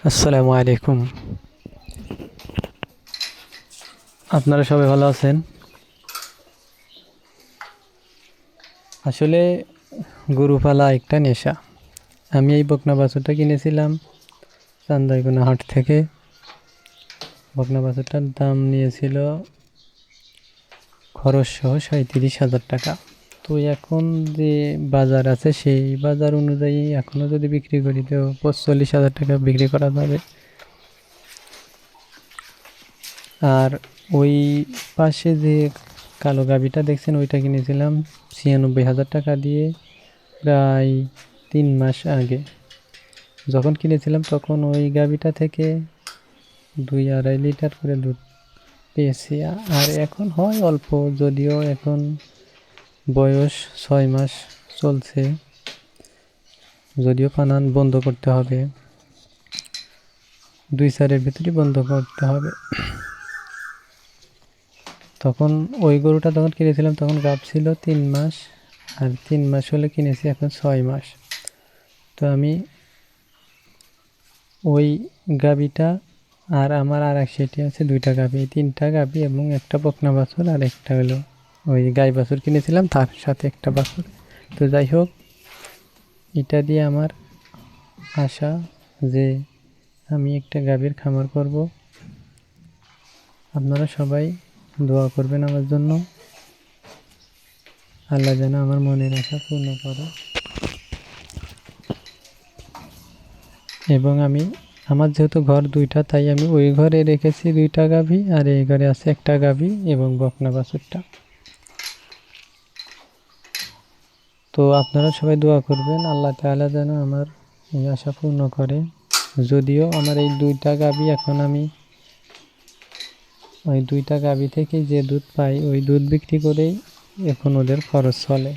আসসালামু আলাইকুম। আপনারা সবাই ভালো আছেন? আসলে গরু পালা একটা নেশা। আমি এই বকনা বাছুরটা কিনেছিলাম চান্দাইগুনা হাট থেকে। বকনা বাছুরটার দাম নিয়েছিল খরচ সহ 37,000 টাকা। তো এখন যে বাজার আছে সেই বাজার অনুযায়ী এখনও যদি বিক্রি করি তো 45,000 টাকা বিক্রি করা যাবে। আর ওই পাশে যে কালো গাভীটা দেখছেন ওইটা কিনেছিলাম 96,000 টাকা দিয়ে প্রায় 3 মাস আগে। যখন কিনেছিলাম তখন ওই গাভীটা থেকে 2-2.5 লিটার করে দুধ পেয়েছি। আর এখন হয় অল্প, যদিও এখন বয়স 6 মাস চলছে, যদিও পানান বন্ধ করতে হবে, 2-4 ভিতরেই বন্ধ করতে হবে। তখন ওই গরুটা যখন কিনেছিলাম তখন গাভ ছিল 3 মাস, আর 3 মাস হলে কিনেছি, এখন 6 মাস। তো আমি ওই গাভীটা আর আমার আর এক সেটি আছে, 2টা গাভী, 3টা গাভী এবং একটা বকনা বাছুর, আর একটা হলো ওই গাই বাছুর কিনেছিলাম, তার সাথে একটা বাছুর। তো যাই হোক, এটা দিয়ে আমার আশা যে আমি একটা গাভীর খামার করব। আপনারা সবাই দোয়া করবেন আমার জন্য, আল্লাহ যেন আমার মনের আশা পূর্ণ করে। এবং আমার যেহেতু ঘর 2টা, তাই আমি ওই ঘরে রেখেছি 2টা গাভী, আর এই ঘরে আছে একটা গাভী এবং বকনা বাছুরটা। তো আপনারা সবাই দোয়া করবেন আল্লাহ তাআলা যেন আমার এই আশা পূর্ণ করে। যদিও আমার এই 2টা গাভী, এখন আমি ওই 2টা গাভী থেকে যে দুধ পাই ওই দুধ বিক্রি করেই এখন ওদের খরচ চলে।